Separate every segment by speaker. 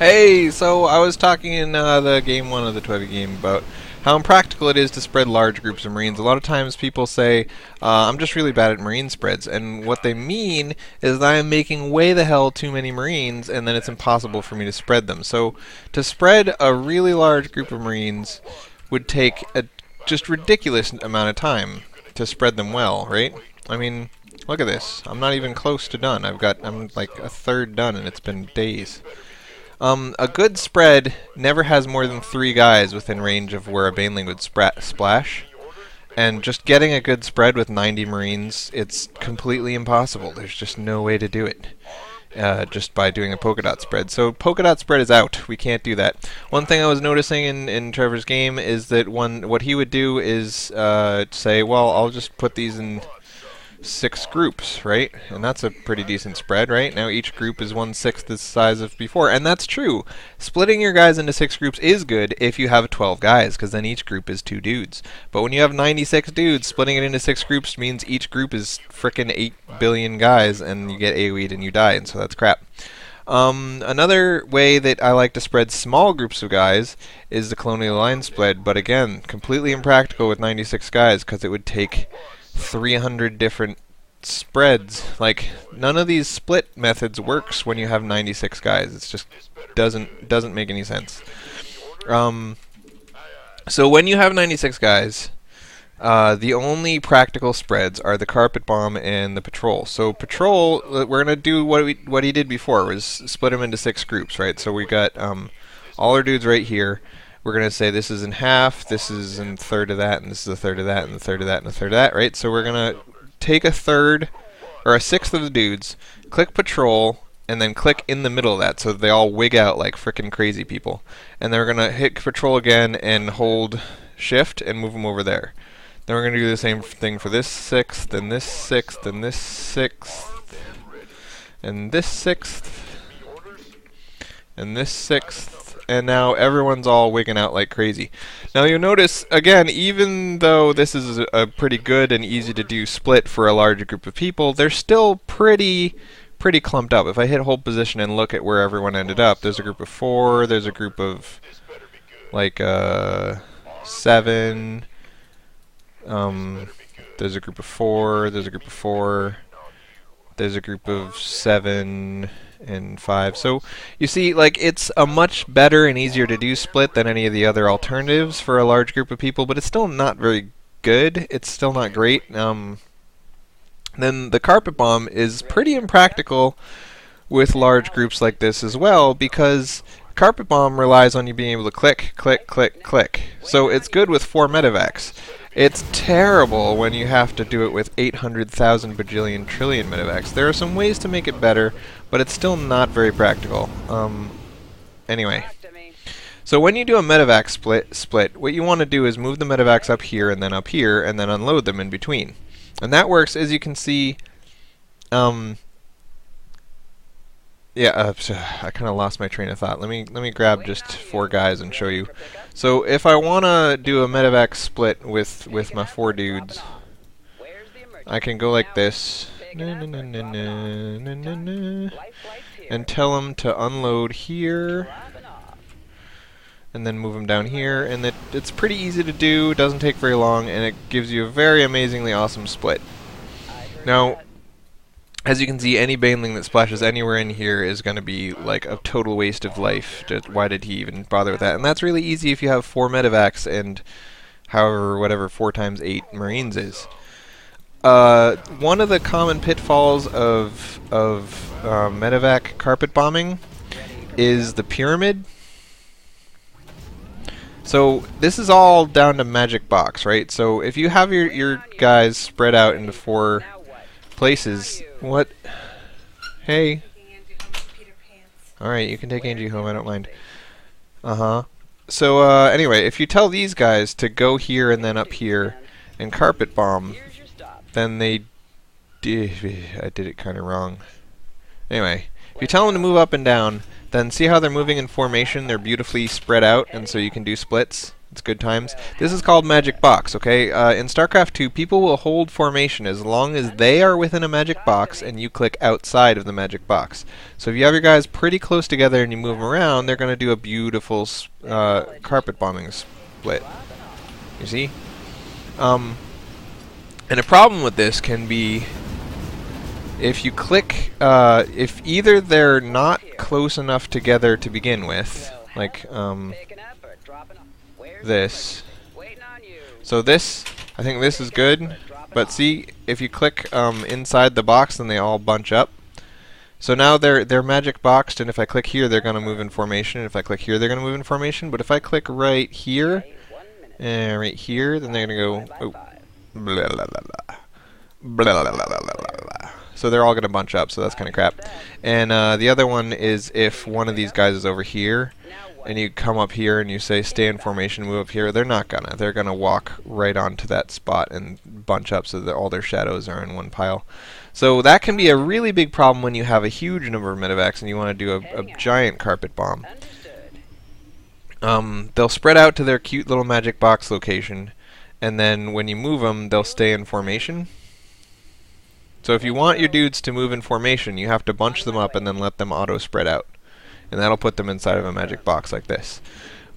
Speaker 1: Hey, so I was talking in the game one of the Twevy game about how impractical it is to spread large groups of Marines. A lot of times people say, I'm just really bad at Marine spreads, and what they mean is that I'm making way the hell too many Marines, and then it's impossible for me to spread them. So to spread a really large group of Marines would take a just ridiculous amount of time to spread them well, right? I mean, look at this. I'm not even close to done. I'm like a third done, and it's been days. A good spread never has more than 3 guys within range of where a Baneling would splash. And just getting a good spread with 90 Marines, it's completely impossible. There's just no way to do it. Just by doing a polka dot spread. So polka dot spread is out. We can't do that. One thing I was noticing in Trevor's game is that what he would do is say, well, I'll just put these in 6 groups, right? And that's a pretty decent spread, right? Now each group is 1/6 the size of before, and that's true. Splitting your guys into 6 groups is good if you have 12 guys, because then each group is 2 dudes. But when you have 96 dudes, splitting it into 6 groups means each group is frickin' 8 billion guys, and you get AoE'd and you die, and so that's crap. Another way that I like to spread small groups of guys is the Colonial Line spread, but again, completely impractical with 96 guys, because it would take 300 different spreads. Like, none of these split methods works when you have 96 guys. It's just doesn't make any sense. So when you have 96 guys, the only practical spreads are the carpet bomb and the patrol. So patrol, we're gonna do what he did before, was split them into 6 groups, right? So we got all our dudes right here. We're going to say this is in half, this is in a third of that, and this is a third of that, and a third of that, and a third of that, right? So we're going to take a third, or a sixth of the dudes, click patrol, and then click in the middle of that, so they all wig out like frickin' crazy people. And then we're going to hit patrol again and hold shift and move them over there. Then we're going to do the same thing for this sixth, and this sixth, and this sixth, and this sixth, and this sixth. And now everyone's all wigging out like crazy. Now you'll notice, again, even though this is a pretty good and easy to do split for a larger group of people, they're still pretty clumped up. If I hit hold position and look at where everyone ended up, there's a group of 4, there's a group of like 7, there's a group of 4, there's a group of 4, there's a group of 7 and 5. So you see, like, it's a much better and easier to do split than any of the other alternatives for a large group of people, but it's still not very good. It's still not great. Then the carpet bomb is pretty impractical with large groups like this as well, because carpet bomb relies on you being able to click, click, click, click. So it's good with 4 medevacs. It's terrible when you have to do it with 800,000 bajillion trillion medevacs. There are some ways to make it better, but it's still not very practical. Anyway. So when you do a medevac split, what you want to do is move the medevacs up here, and then unload them in between. And that works, as you can see. I kind of lost my train of thought. Let me grab just 4 guys and show you. So if I want to do a medevac split with my 4 dudes, I can go like this, and tell them to unload here, and then move them down here, and it's pretty easy to do, doesn't take very long, and it gives you a very amazingly awesome split. Now, as you can see, any Baneling that splashes anywhere in here is going to be like a total waste of life. Just why did he even bother with that? And that's really easy if you have 4 medevacs and whatever 4 times 8 Marines is. One of the common pitfalls of medevac carpet bombing is the pyramid. So this is all down to magic box, right? So if you have your guys spread out into 4 places. What? Hey. Alright, you can take Angie home, I don't mind. So, anyway, if you tell these guys to go here and then up here and carpet bomb, then I did it kind of wrong. Anyway, if you tell them to move up and down, then see how they're moving in formation? They're beautifully spread out, and so you can do splits. It's good times. This is called magic box, okay? In StarCraft 2, people will hold formation as long as they are within a magic box and you click outside of the magic box. So if you have your guys pretty close together and you move them around, they're going to do a beautiful carpet bombing split. You see? And a problem with this can be if you click, if either they're not close enough together to begin with, like this. So this, I think this is good, but see, if you click inside the box, then they all bunch up. So now they're magic boxed, and if I click here, they're going to move in formation, and if I click here, they're going to move in formation. But if I click right here, then they're going to go, oh, blah, blah, blah, blah, blah, blah, blah. So they're all going to bunch up, so that's kind of crap. And the other one is if one of these guys is over here, and you come up here and you say stay in formation, move up here, they're not gonna. They're gonna walk right onto that spot and bunch up so that all their shadows are in one pile. So that can be a really big problem when you have a huge number of medevacs and you want to do a giant carpet bomb. They'll spread out to their cute little magic box location, and then when you move them, they'll stay in formation. So if you want your dudes to move in formation, you have to bunch them up and then let them auto spread out. And that'll put them inside of a magic box like this.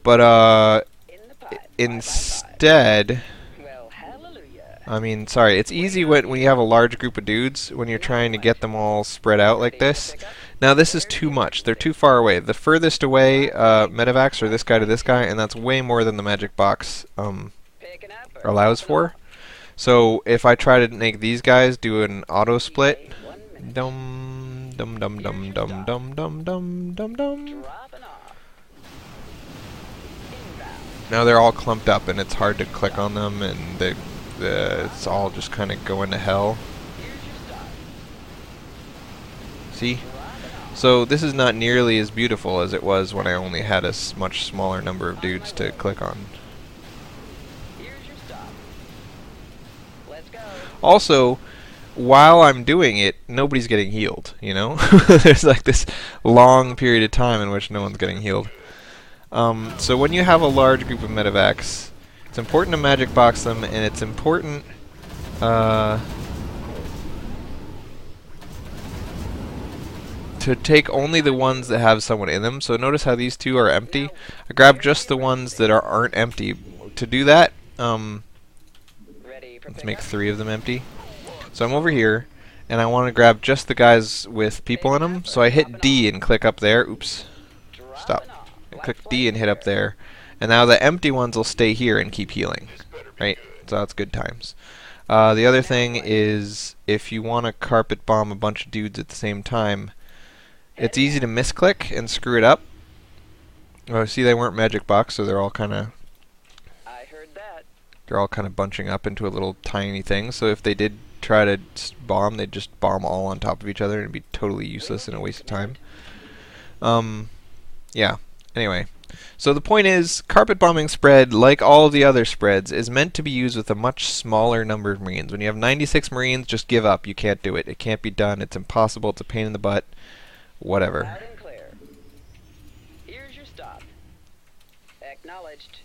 Speaker 1: But instead, I mean, sorry, it's easy when you have a large group of dudes, when you're trying to get them all spread out like this. Now this is too much. They're too far away. The furthest away medevacs are this guy to this guy, and that's way more than the magic box allows for. So if I try to make these guys do an auto split, dum dum dum dum dum dum dum dum dum dum. Now they're all clumped up and it's hard to click on them, and it's all just kind of going to hell. See? So this is not nearly as beautiful as it was when I only had a much smaller number of dudes to click on. Also, while I'm doing it, nobody's getting healed, you know? There's like this long period of time in which no one's getting healed. So when you have a large group of medevacs, it's important to magic box them, and it's important to take only the ones that have someone in them. So notice how these two are empty. I grab just the ones that aren't empty. To do that, let's make 3 of them empty. So I'm over here, and I want to grab just the guys with people in them. So I hit D and click up there. Oops. Stop. I click D and hit up there. And now the empty ones will stay here and keep healing. Right? So that's good times. The other thing is, if you want to carpet bomb a bunch of dudes at the same time, it's easy to misclick and screw it up. Oh, see, they weren't magic box, so they're all kind of bunching up into a little tiny thing. So if they did try to bomb, they'd just bomb all on top of each other and it'd be totally useless and a waste of time. Yeah. Anyway, so the point is, carpet bombing spread, like all the other spreads, is meant to be used with a much smaller number of Marines. When you have 96 Marines, just give up. You can't do it. It can't be done. It's impossible. It's a pain in the butt. Whatever.
Speaker 2: Loud and clear. Here's your stop. Acknowledged.